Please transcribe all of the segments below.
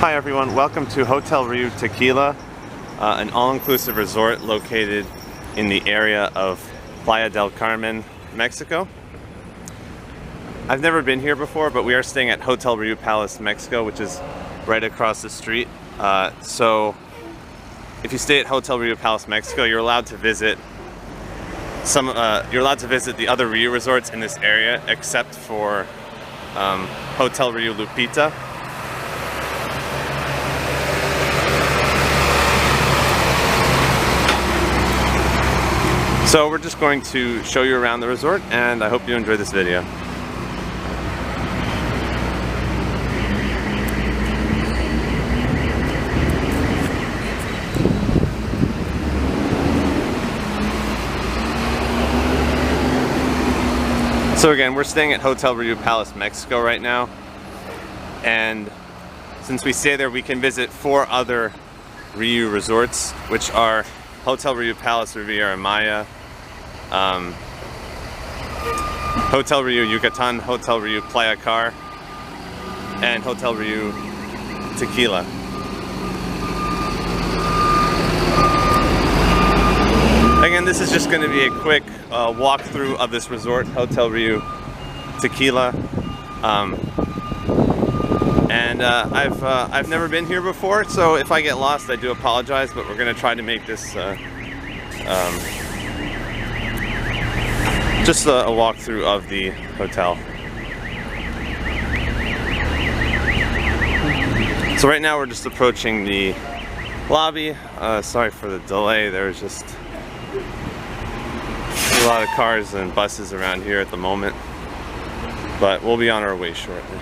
Hi everyone, welcome to Hotel Ryu Tequila, an all-inclusive resort located in the area of Playa del Carmen, Mexico. I've never been here before, but we are staying at Hotel Ryu Palace, Mexico, which is right across the street. So if you stay at Hotel Ryu Palace, Mexico, you're allowed to visit the other Ryu resorts in this area, except for Hotel Ryu Lupita. So we're just going to show you around the resort, and I hope you enjoy this video. So again, we're staying at Hotel Ryu Palace, Mexico right now, and since we stay there, we can visit 4 other Ryu resorts, which are Hotel Ryu Palace Riviera Maya, Hotel Ryu Yucatan, Hotel Ryu Playa Car, and Hotel Ryu Tequila. Again, this is just going to be a quick walkthrough of this resort, Hotel Ryu Tequila. I've never been here before, so if I get lost, I do apologize. But we're going to try to make this just a walkthrough of the hotel. So right now we're just approaching the lobby. Sorry for the delay. There's just a lot of cars and buses around here at the moment, but we'll be on our way shortly.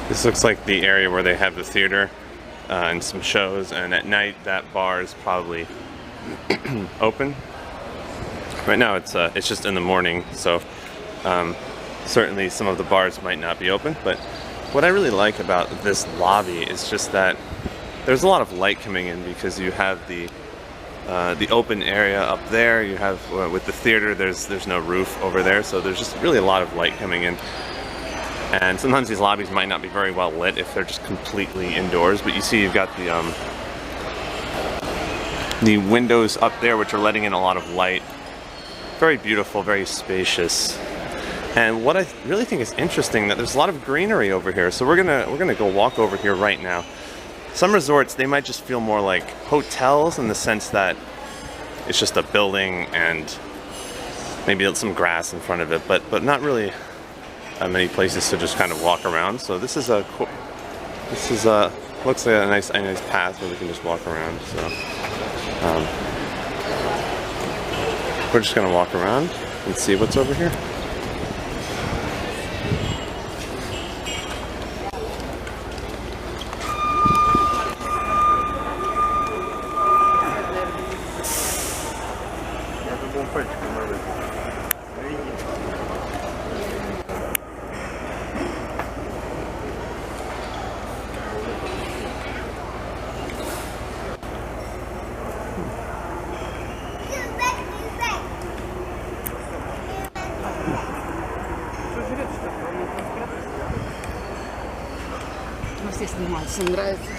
This looks like the area where they have the theater and some shows, and at night that bar is probably open. Right now it's just in the morning, so certainly some of the bars might not be open. But what I really like about this lobby is just that there's a lot of light coming in, because you have the open area up there. You have with the theater, there's no roof over there, so there's just really a lot of light coming in. And sometimes these lobbies might not be very well lit if they're just completely indoors, but you see you've got the windows up there which are letting in a lot of light. Very beautiful, very spacious. And what I really think is interesting, that there's a lot of greenery over here. So we're gonna go walk over here right now. Some resorts, they might just feel more like hotels in the sense that it's just a building and maybe some grass in front of it, but not really many places to just kind of walk around. So this is looks like a nice path where we can just walk around. So we're just gonna walk around and see what's over here. Все снимать, всем нравится.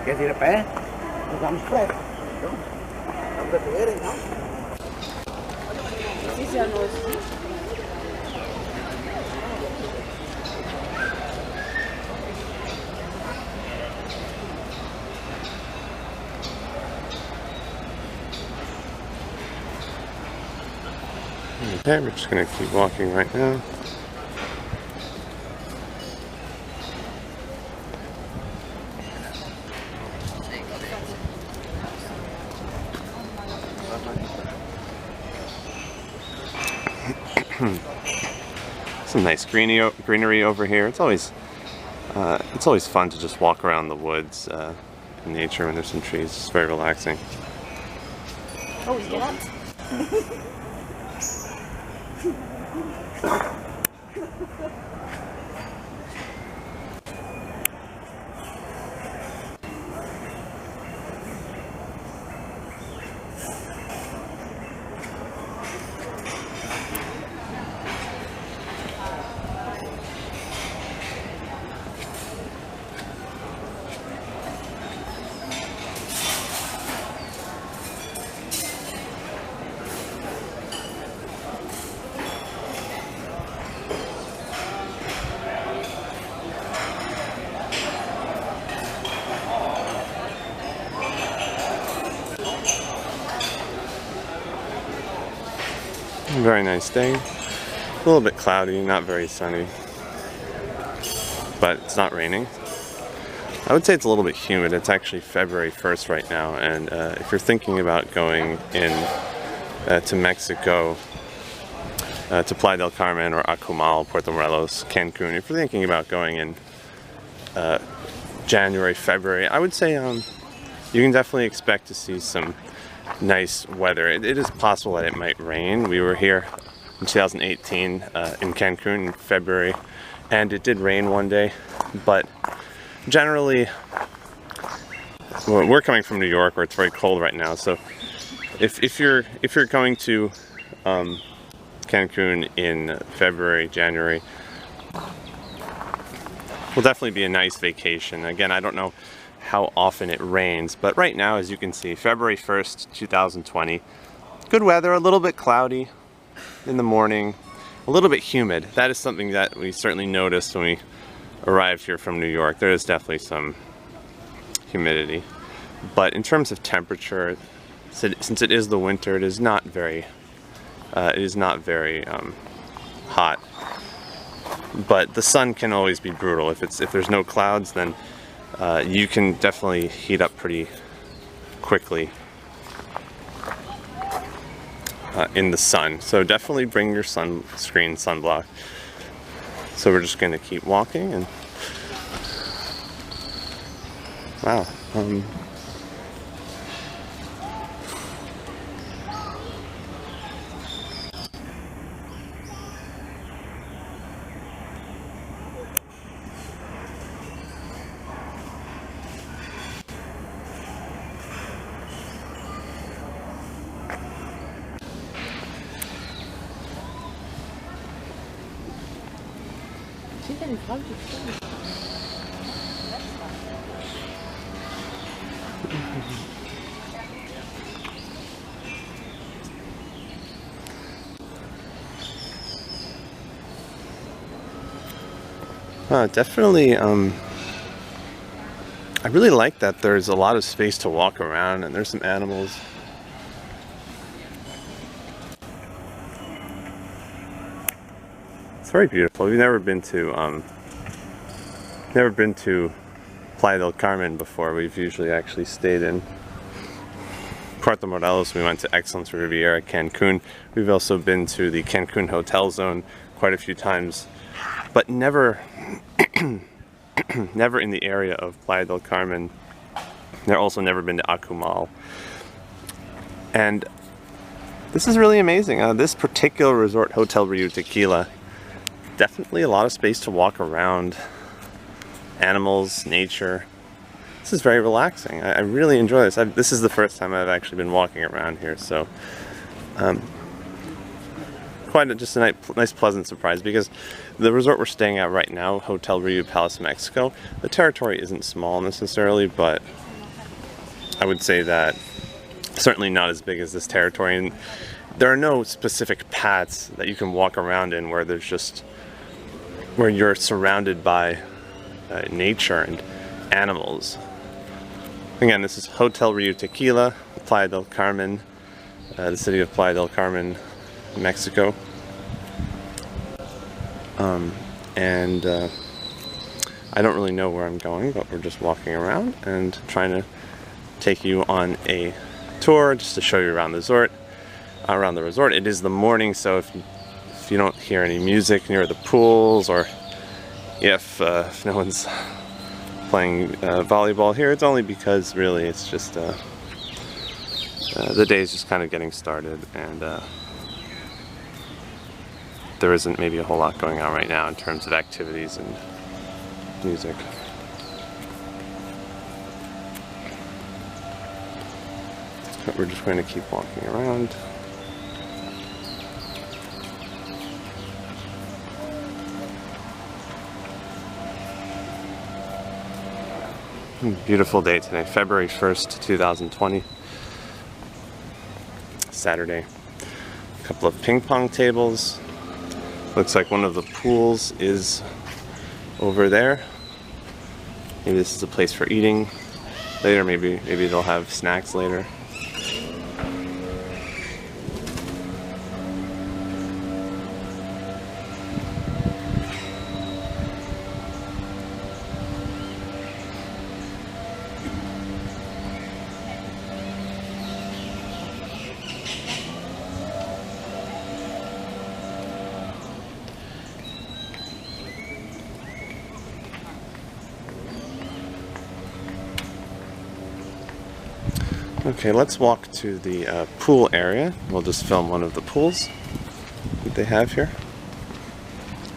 Quer ir a pé? Vamos a pé. Vamos a correr então? Sim, já nós. Okay, we're just gonna keep walking right now. Some nice greenery over here. It's always fun to just walk around the woods in nature when there's some trees. It's very relaxing. Oh, get up. Very nice day. A little bit cloudy, not very sunny, but it's not raining. I would say it's a little bit humid. It's actually February 1st right now, and if you're thinking about going in to Mexico, to Playa del Carmen or Akumal, Puerto Morelos, Cancun, if you're thinking about going in January, February, I would say you can definitely expect to see some nice weather. It is possible that it might rain. We were here in 2018 in Cancun in February, and it did rain one day, but generally, well, we're coming from New York where it's very cold right now, so if you're going to Cancun in February, January, will definitely be a nice vacation. Again, I don't know how often it rains, but right now, as you can see, February 1st, 2020, good weather, a little bit cloudy in the morning, a little bit humid. That is something that we certainly noticed when we arrived here from New York. There is definitely some humidity, but in terms of temperature, since it is the winter, it is not very hot. But the sun can always be brutal. If there's no clouds, then you can definitely heat up pretty quickly in the sun. So definitely bring your sunscreen, sunblock. So we're just going to keep walking, and wow. Definitely, I really like that there's a lot of space to walk around and there's some animals. It's very beautiful. We've never been to Playa del Carmen before. We've usually actually stayed in Puerto Morelos. We went to Excellence Riviera, Cancun. We've also been to the Cancun Hotel Zone quite a few times, but never never in the area of Playa del Carmen. They've also never been to Akumal. And this is really amazing. This particular resort, Hotel Rio Tequila, definitely a lot of space to walk around. Animals, nature. This is very relaxing. I really enjoy this. This is the first time I've actually been walking around here, so just a nice pleasant surprise, because the resort we're staying at right now, Hotel Rio Palace Mexico, the territory isn't small necessarily, but I would say that certainly not as big as this territory, and there are no specific paths that you can walk around in where you're surrounded by nature and animals. Again, this is Hotel Rio Tequila, Playa del Carmen, the city of Playa del Carmen, Mexico. I don't really know where I'm going, but we're just walking around and trying to take you on a tour just to show you around the resort. It is the morning, so if you don't hear any music near the pools, or if no one's playing volleyball here, it's only because really it's just the day is just kind of getting started, and there isn't maybe a whole lot going on right now in terms of activities and music. But we're just going to keep walking around. Beautiful day today, February 1st, 2020. Saturday. A couple of ping pong tables. Looks like one of the pools is over there. Maybe this is a place for eating later. Maybe they'll have snacks later. Okay, let's walk to the pool area. We'll just film one of the pools that they have here.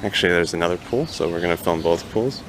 Actually, there's another pool, so we're going to film both pools.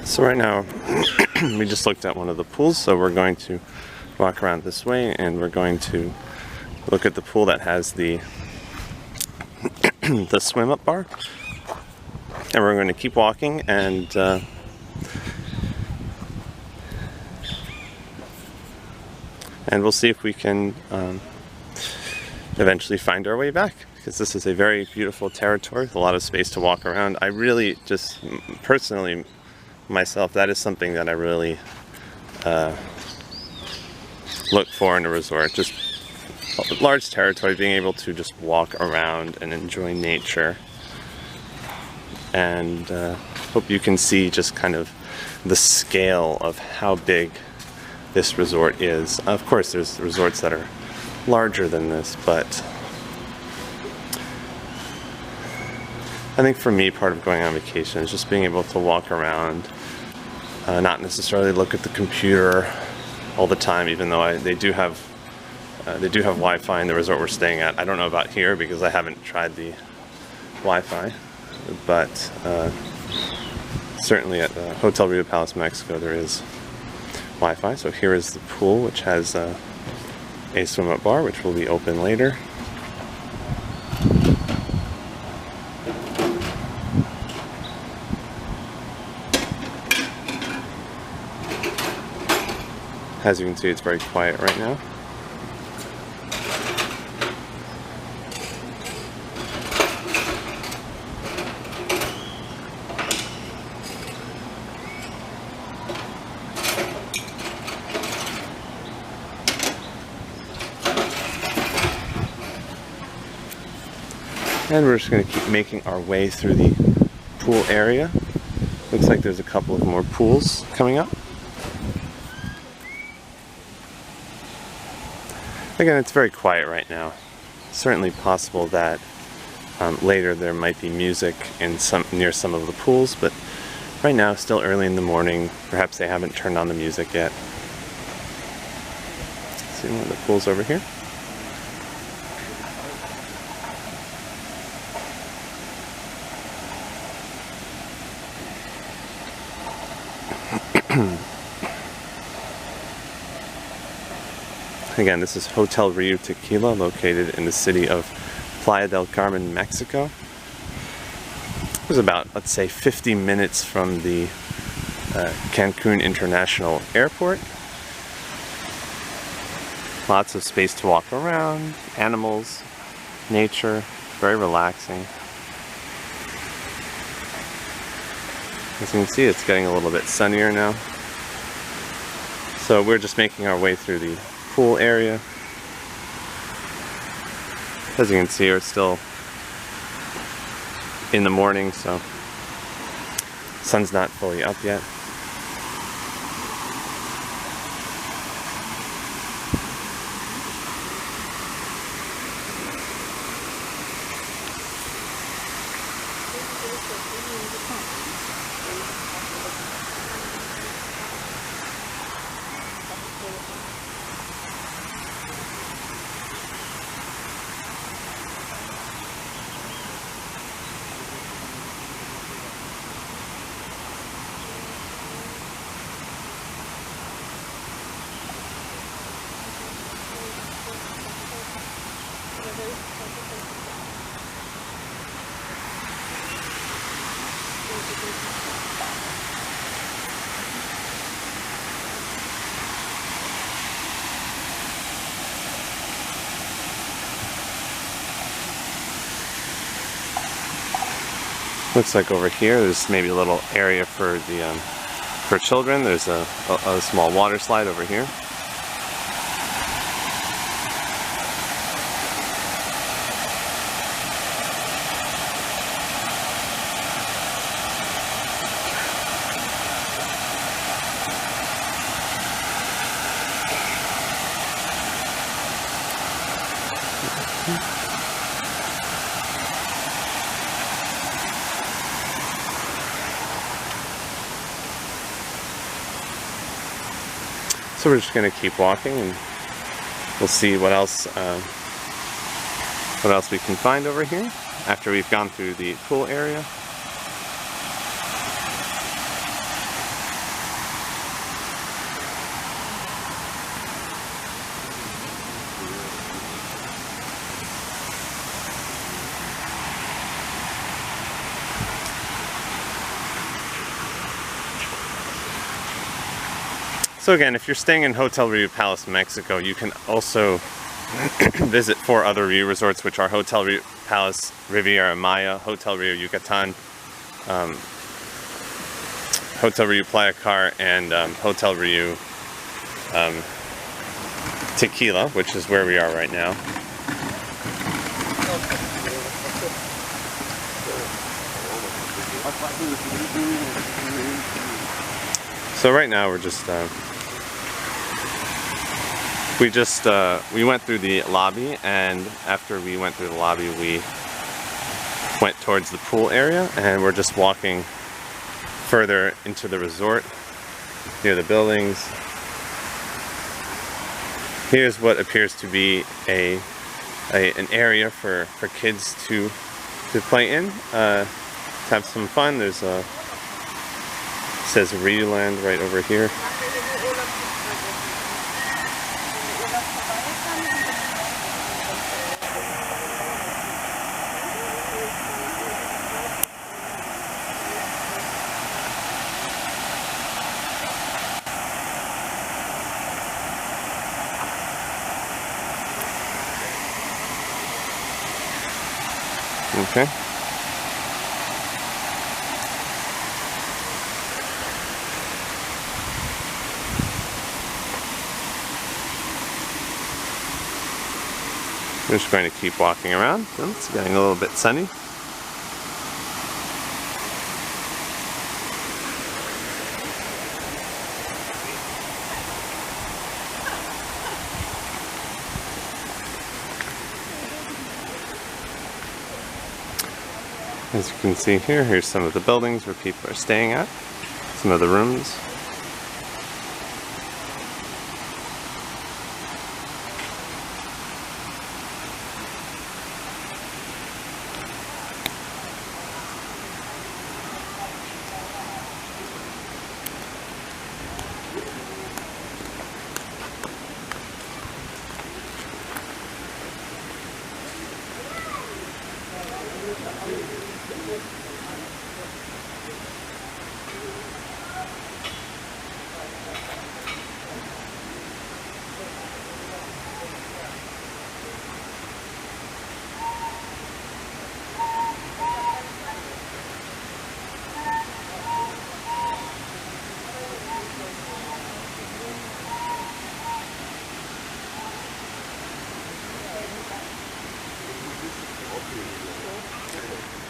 So right now, we just looked at one of the pools, so we're going to walk around this way, and we're going to look at the pool that has the the swim up bar. And we're going to keep walking, and we'll see if we can eventually find our way back, because this is a very beautiful territory with a lot of space to walk around. I really just, personally, myself, that is something that I really look for in a resort. Just a large territory, being able to just walk around and enjoy nature. And hope you can see just kind of the scale of how big this resort is. Of course, there's resorts that are larger than this, but I think for me, part of going on vacation is just being able to walk around, not necessarily look at the computer all the time, even though they do have Wi-Fi in the resort we're staying at. I don't know about here because I haven't tried the Wi-Fi, but certainly at Hotel Rio Palace, Mexico, there is Wi-Fi. So here is the pool, which has a swim-up bar, which will be open later. As you can see, it's very quiet right now. And we're just going to keep making our way through the pool area. Looks like there's a couple of more pools coming up. Again, it's very quiet right now. Certainly possible that later there might be music in near some of the pools, but right now, still early in the morning. Perhaps they haven't turned on the music yet. See one of the pools over here. Again, this is Hotel Rio Tequila, located in the city of Playa del Carmen, Mexico. It was about, let's say, 50 minutes from the Cancun International Airport. Lots of space to walk around, animals, nature, very relaxing. As you can see, it's getting a little bit sunnier now. So we're just making our way through the pool area. As you can see, it's still in the morning, so sun's not fully up yet. Looks like over here there's maybe a little area for the for children. There's a small water slide over here. So we're just going to keep walking, and we'll see what else we can find over here after we've gone through the pool area. So again, if you're staying in Hotel Rio Palace, Mexico, you can also visit 4 other Rio resorts, which are Hotel Rio Palace Riviera Maya, Hotel Rio Yucatan, Hotel Rio Playa Car, and Hotel Rio Tequila, which is where we are right now. So right now we're just we went through the lobby, and after we went through the lobby we went towards the pool area, and we're just walking further into the resort near the buildings. Here's what appears to be an area for kids to play in, to have some fun. There's a, it says Rio Land right over here. Okay. We're just going to keep walking around. It's getting a little bit sunny. As you can see here, here's some of the buildings where people are staying at, some of the rooms.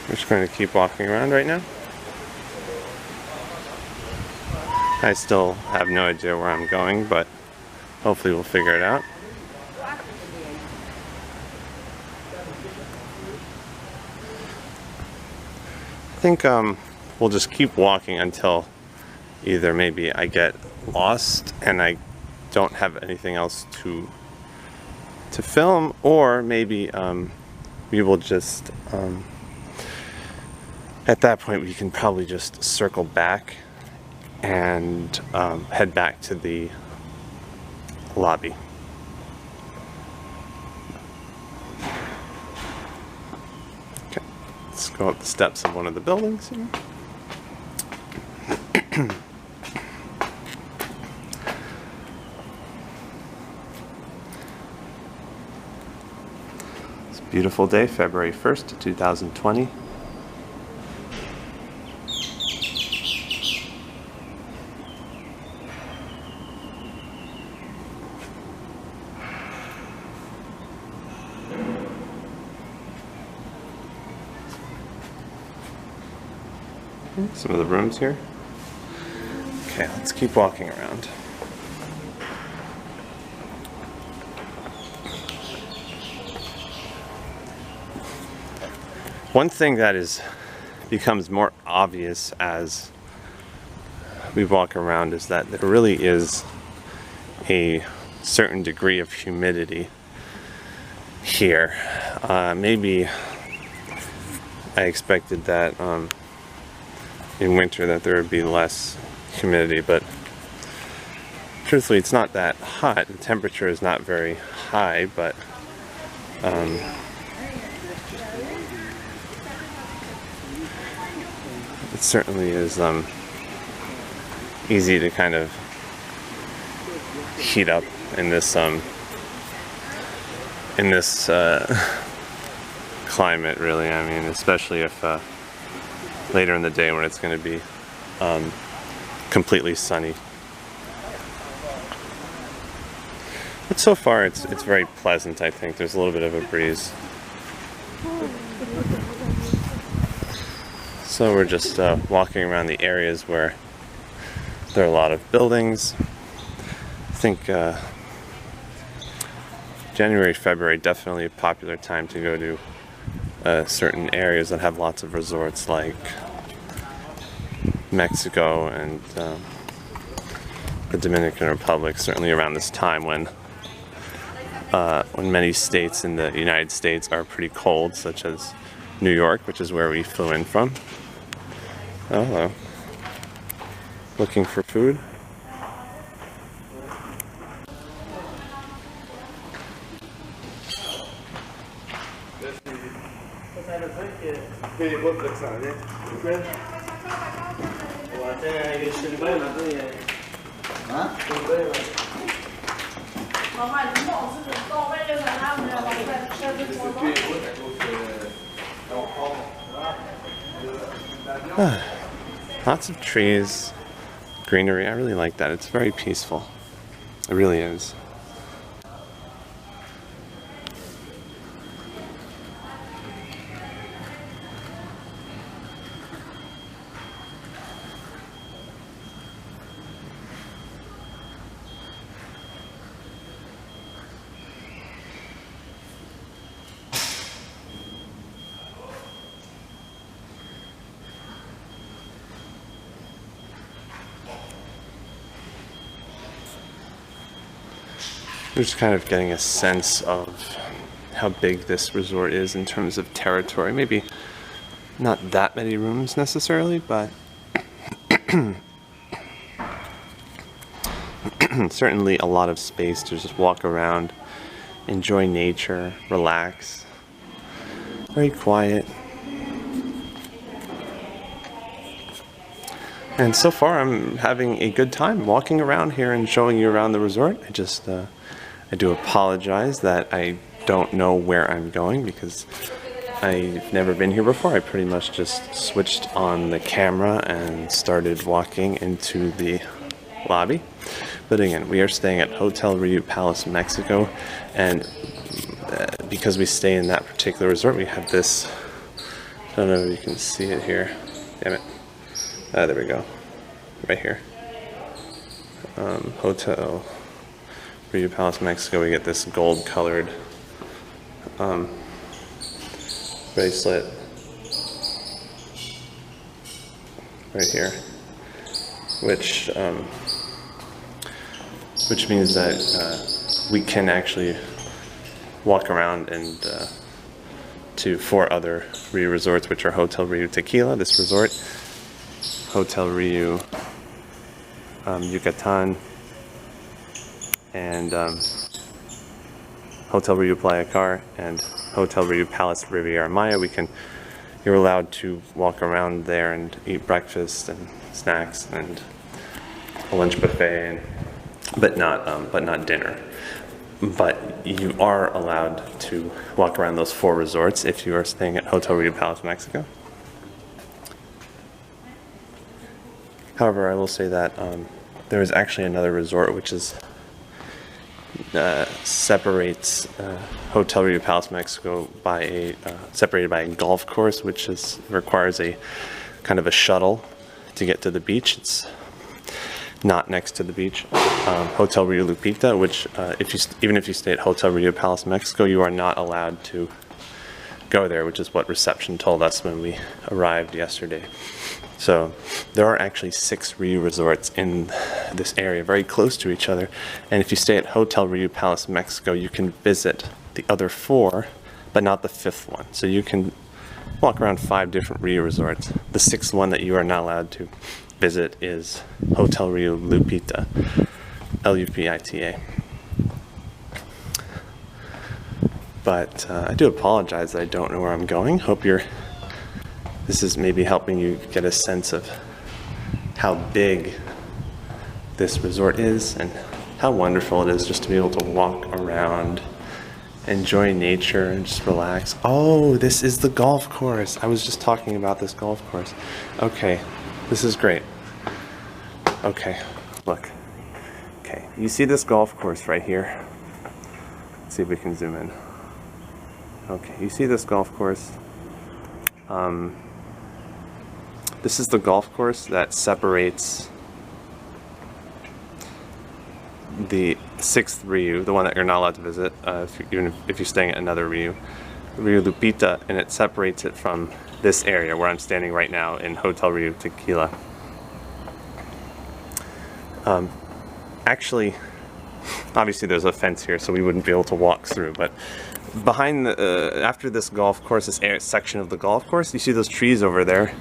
We're just going to keep walking around right now. I still have no idea where I'm going, but hopefully we'll figure it out. I think we'll just keep walking until either maybe I get lost and I don't have anything else to film, or maybe we will just at that point we can probably just circle back and head back to the lobby. Okay, let's go up the steps of one of the buildings here. It's a beautiful day, February 1st, 2020. Some of the rooms here. Okay, let's keep walking around. One thing that becomes more obvious as we walk around is that there really is a certain degree of humidity here. Maybe I expected that in winter that there would be less humidity, but truthfully it's not that hot. The temperature is not very high, but it certainly is easy to kind of heat up in this climate, really. I mean, especially if later in the day when it's going to be completely sunny. But so far it's very pleasant, I think. There's a little bit of a breeze. So we're just walking around the areas where there are a lot of buildings. I think January, February, definitely a popular time to go to certain areas that have lots of resorts, like Mexico and the Dominican Republic. Certainly around this time when many states in the United States are pretty cold, such as New York, which is where we flew in from. Oh, hello. Looking for food? Lots of trees, greenery. I really like that. It's very peaceful. It really is. We're just kind of getting a sense of how big this resort is in terms of territory. Maybe not that many rooms necessarily, but certainly a lot of space to just walk around, enjoy nature, relax. Very quiet. And so far I'm having a good time walking around here and showing you around the resort. I do apologize that I don't know where I'm going because I've never been here before. I pretty much just switched on the camera and started walking into the lobby. But again, we are staying at Hotel Rio Palace, Mexico, and because we stay in that particular resort, we have this, I don't know if you can see it here. Damn it. There we go. Right here. Hotel Rio Palace, Mexico. We get this gold colored bracelet right here, which means that we can actually walk around and to 4 other Rio resorts, which are Hotel Rio Tequila, this resort, Hotel Rio Yucatan, and Hotel Rio Playa Car, and Hotel Rio Palace Riviera Maya. You're allowed to walk around there and eat breakfast and snacks and a lunch buffet, but not dinner. But you are allowed to walk around those 4 resorts if you are staying at Hotel Rio Palace, Mexico. However, I will say that there is actually another resort which is separates Hotel Rio Palace, Mexico by separated by a golf course, which requires a kind of a shuttle to get to the beach. It's not next to the beach. Hotel Rio Lupita, which even if you stay at Hotel Rio Palace, Mexico, you are not allowed to go there, which is what reception told us when we arrived yesterday. So there are actually 6 Rio resorts in this area, very close to each other. And if you stay at Hotel Rio Palace, Mexico, you can visit the other 4, but not the 5th one. So you can walk around 5 different Rio resorts. The 6th one that you are not allowed to visit is Hotel Rio Lupita, L-U-P-I-T-A. But I do apologize that I don't know where I'm going. Hope this is maybe helping you get a sense of how big this resort is and how wonderful it is just to be able to walk around, enjoy nature, and just relax. Oh, this is the golf course. I was just talking about this golf course. Okay, this is great. Okay, look. Okay, you see this golf course right here? Let's see if we can zoom in. Okay, you see this golf course? This is the golf course that separates the 6th Ryu, the one that you're not allowed to visit, even if you're staying at another Ryu Lupita, and it separates it from this area where I'm standing right now in Hotel Ryu Tequila. Actually, obviously there's a fence here, so we wouldn't be able to walk through, but behind the, after this golf course, this section of the golf course, you see those trees over there.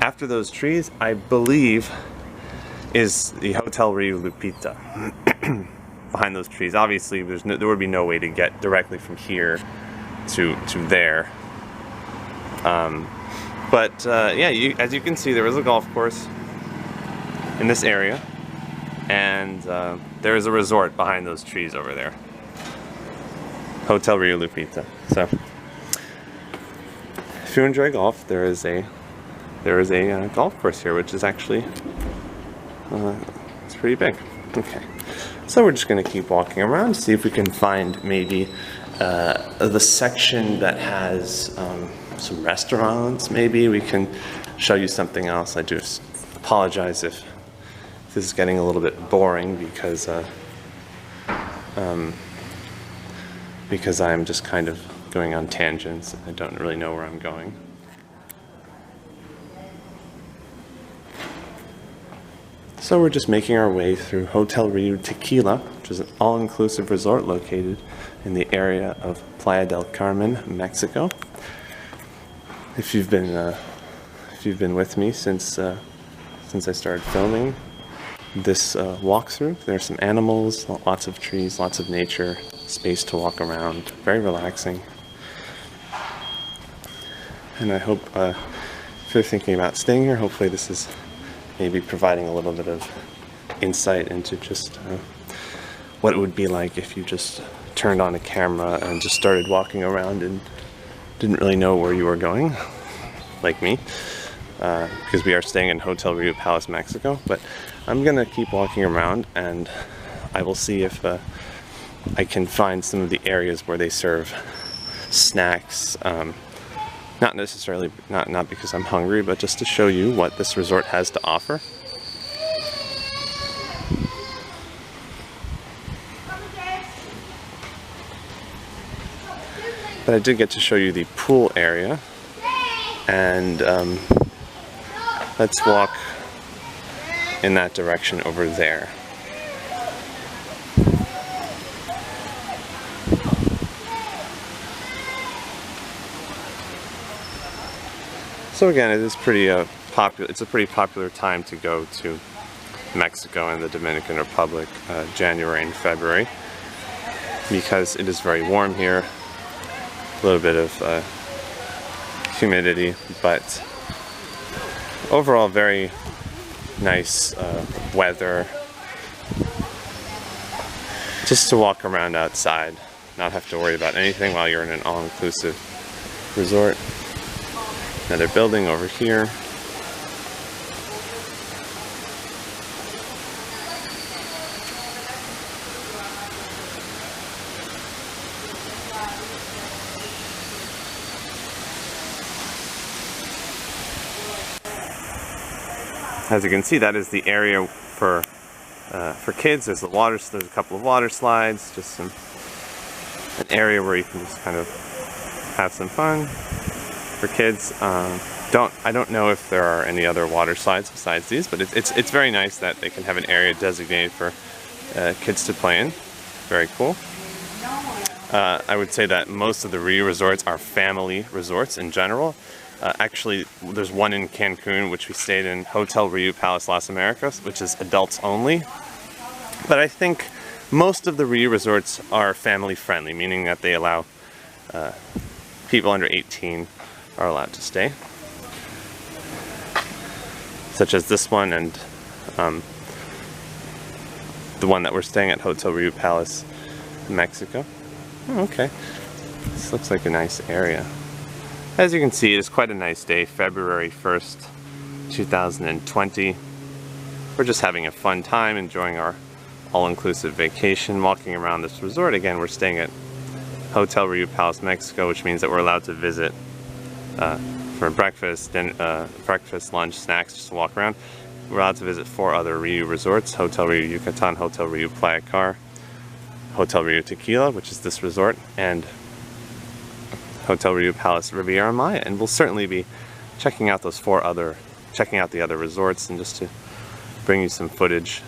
After those trees, I believe, is the Hotel Ryu Lupita. Behind those trees. Obviously, there would be no way to get directly from here to there. Yeah, as you can see, there is a golf course in this area, and there is a resort behind those trees over there. Hotel Ryu Lupita. So, if you enjoy golf, there is a golf course here, which is actually it's pretty big. Okay, so we're just going to keep walking around, see if we can find maybe the section that has some restaurants. Maybe we can show you something else. I do apologize if this is getting a little bit boring because I'm just kind of going on tangents and I don't really know where I'm going. So we're just making our way through Hotel Ryu Tequila, which is an all-inclusive resort located in the area of Playa del Carmen, Mexico. If you've been with me since I started filming this walkthrough, there are some animals, lots of trees, lots of nature, space to walk around, very relaxing. And I hope if you're thinking about staying here, hopefully this is maybe providing a little bit of insight into just what it would be like if you just turned on a camera and just started walking around and didn't really know where you were going, like me, because we are staying in Hotel Ryu Palace, Mexico. But I'm gonna keep walking around and I will see if I can find some of the areas where they serve snacks. Not necessarily, not because I'm hungry, but just to show you what this resort has to offer. But I did get to show you the pool area, and let's walk in that direction over there. So again, it is pretty popular. It's a pretty popular time to go to Mexico and the Dominican Republic, January and February, because it is very warm here. A little bit of humidity, but overall very nice weather. Just to walk around outside, not have to worry about anything while you're in an all-inclusive resort. Another building over here. As you can see, that is the area for kids. There's there's a couple of water slides, just an area where you can just kind of have some fun. For kids, I don't know if there are any other water slides besides these, but it's very nice that they can have an area designated for kids to play in. Very cool. I would say that most of the Ryu resorts are family resorts in general. Actually, there's one in Cancun, which we stayed in, Hotel Ryu Palace Las Americas, which is adults only. But I think most of the Ryu resorts are family friendly, meaning that they allow people under 18 are allowed to stay, such as this one, and the one that we're staying at, Hotel Rio Palace, Mexico. Oh, okay. This looks like a nice area. As you can see, it's quite a nice day, February 1st, 2020. We're just having a fun time, enjoying our all-inclusive vacation, walking around this resort. Again, we're staying at Hotel Rio Palace, Mexico, which means that we're allowed to visit for breakfast, breakfast, lunch, snacks, just to walk around. We're allowed to visit 4 other Rio resorts: Hotel Rio Yucatan, Hotel Rio Playa Car, Hotel Rio Tequila, which is this resort, and Hotel Rio Palace Riviera Maya. And we'll certainly be checking out those checking out the other resorts, and just to bring you some footage.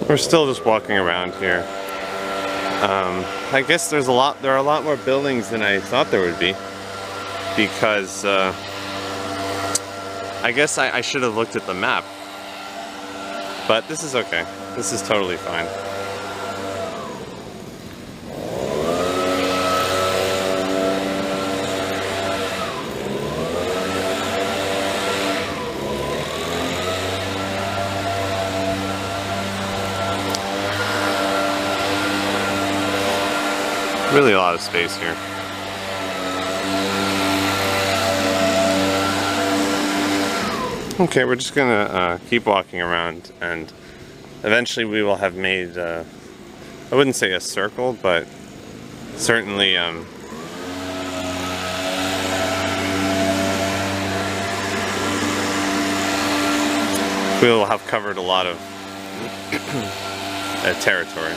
We're still just walking around here. I guess there are a lot more buildings than I thought there would be, because I guess I should have looked at the map. But this is okay. This is totally fine. Really a lot of space here. Okay, we're just gonna keep walking around, and eventually we will have made, I wouldn't say a circle, but certainly we will have covered a lot of territory.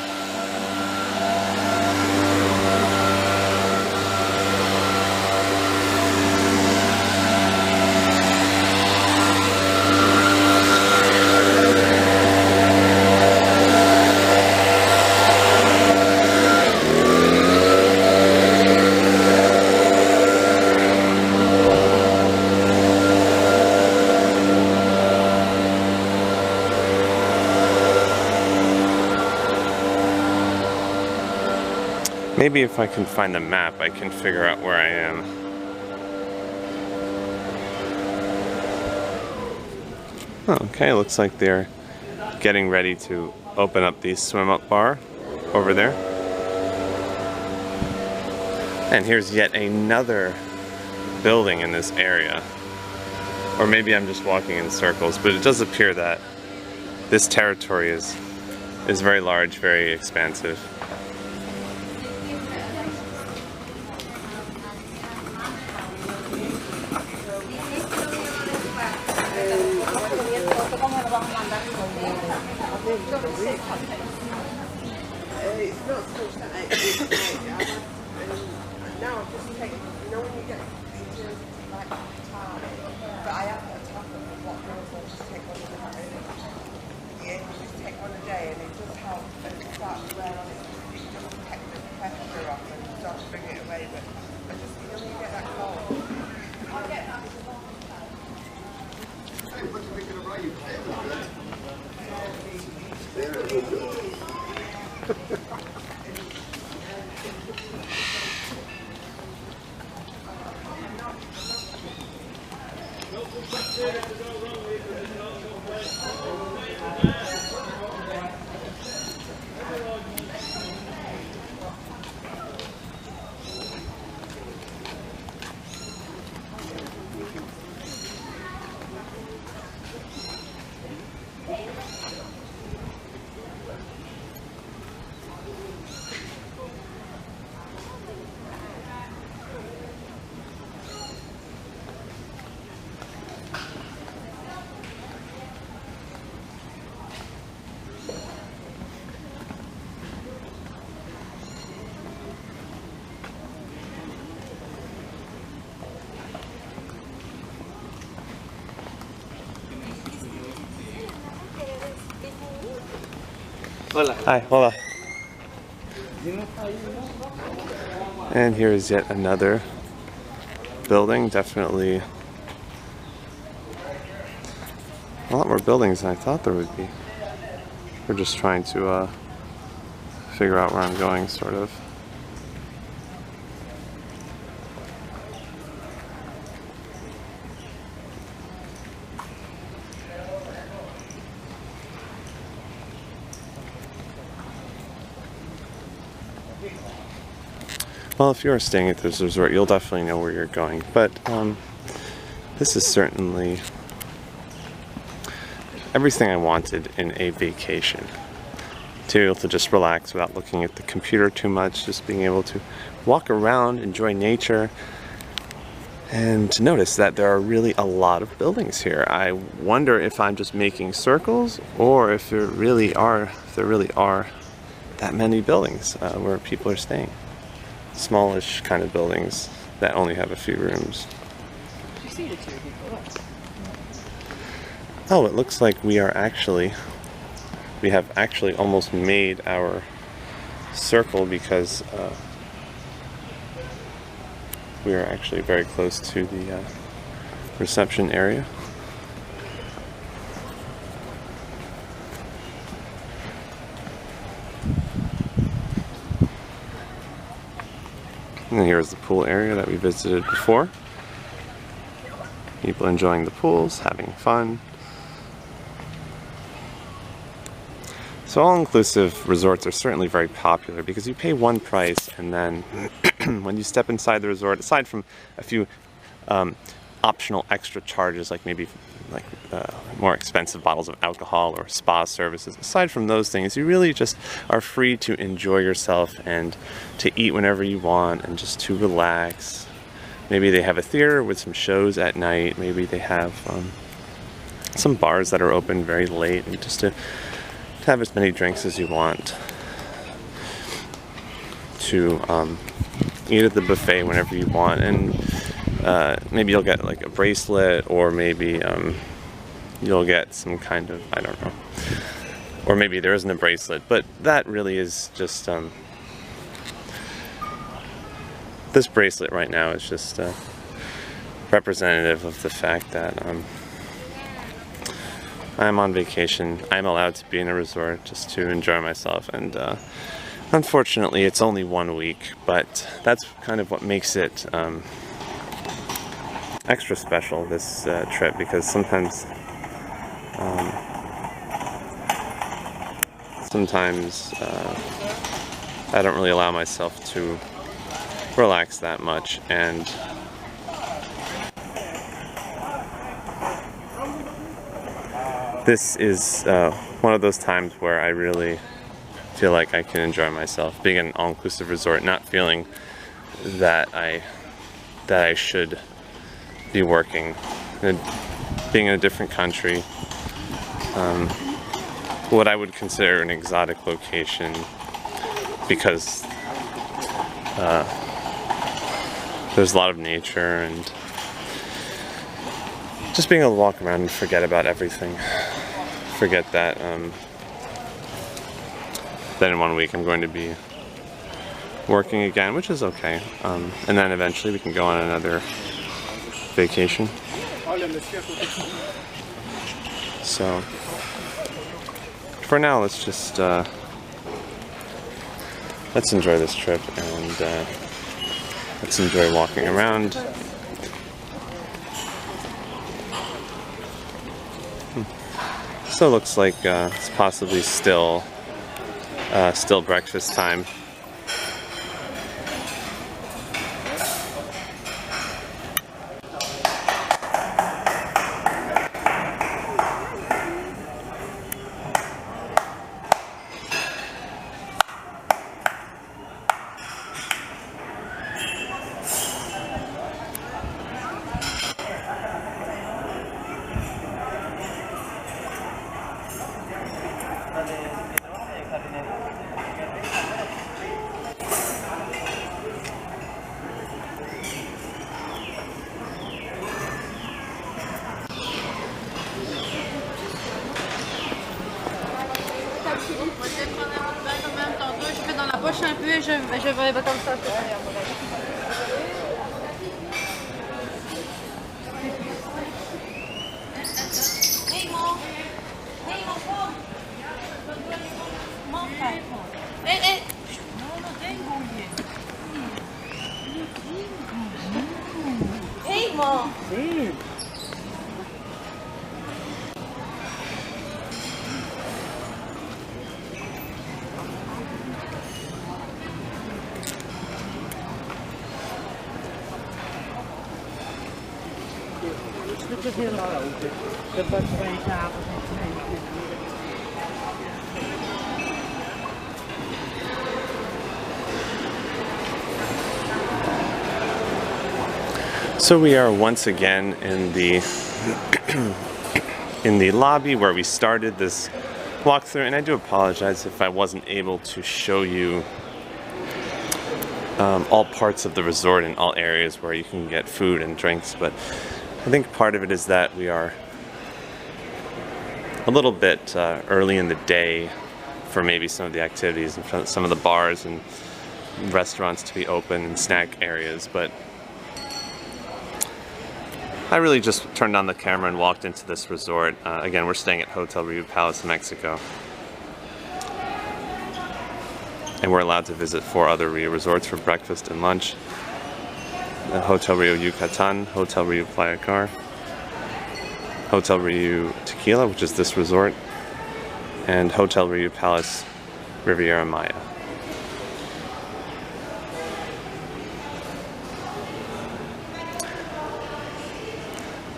Maybe if I can find the map, I can figure out where I am. Okay, looks like they're getting ready to open up the swim-up bar over there. And here's yet another building in this area. Or maybe I'm just walking in circles, but it does appear that this territory is very large, very expansive. It's not supposed to eat. Now I've just taken, you know when you get into like time, but I have got a tablet of what goes on, just take one a day. Yeah, you just take one a day and it does help and it starts to wear on it. It just takes the pressure off and starts to bring it away, but I just, you know when you get that cold. I'll get that. Hi, hola. And here is yet another building. Definitely a lot more buildings than I thought there would be. We're just trying to figure out where I'm going, sort of. Well, if you are staying at this resort, you'll definitely know where you're going. But this is certainly everything I wanted in a vacation. To be able to just relax without looking at the computer too much, just being able to walk around, enjoy nature, and to notice that there are really a lot of buildings here. I wonder if I'm just making circles, or if there really are that many buildings where people are staying. Smallish kind of buildings that only have a few rooms. You see the two people. Look. Oh, it looks like we have actually almost made our circle, because we are actually very close to the reception area. And here's the pool area that we visited before. People enjoying the pools, having fun. So all-inclusive resorts are certainly very popular because you pay one price, and then when you step inside the resort, aside from a few optional extra charges, like maybe more expensive bottles of alcohol or spa services, aside from those things, you really just are free to enjoy yourself and to eat whenever you want and just to relax. Maybe they have a theater with some shows at night. Maybe they have some bars that are open very late, and just to have as many drinks as you want, to eat at the buffet whenever you want, and maybe you'll get like a bracelet, or maybe you'll get some kind of, I don't know, or maybe there isn't a bracelet, but that really is just this bracelet right now is just representative of the fact that I'm on vacation. I'm allowed to be in a resort just to enjoy myself, and unfortunately it's only 1 week, but that's kind of what makes it extra special, this trip, because sometimes I don't really allow myself to relax that much, and this is one of those times where I really feel like I can enjoy myself, being in an all-inclusive resort, not feeling that I should be working, and being in a different country, what I would consider an exotic location, because there's a lot of nature, and just being able to walk around and forget about everything. Forget that in 1 week I'm going to be working again, which is okay. And then eventually we can go on another vacation. So for now, let's just let's enjoy this trip, and let's enjoy walking around. So it looks like it's possibly still breakfast time. Je fais dans la poche un peu et je vais comme ça. So we are once again in the in the lobby where we started this walkthrough, and I do apologize if I wasn't able to show you all parts of the resort and all areas where you can get food and drinks, but I think part of it is that we are a little bit early in the day for maybe some of the activities and for some of the bars and restaurants to be open and snack areas, but I really just turned on the camera and walked into this resort. Again, we're staying at Hotel Rio Palace, Mexico. And we're allowed to visit 4 other Rio resorts for breakfast and lunch. Hotel Rio Yucatan, Hotel Rio Playa Car, Hotel Rio Tequila, which is this resort, and Hotel Rio Palace Riviera Maya.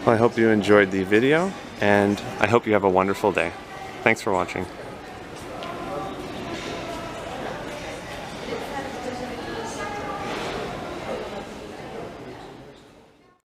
Well, I hope you enjoyed the video, and I hope you have a wonderful day. Thanks for watching.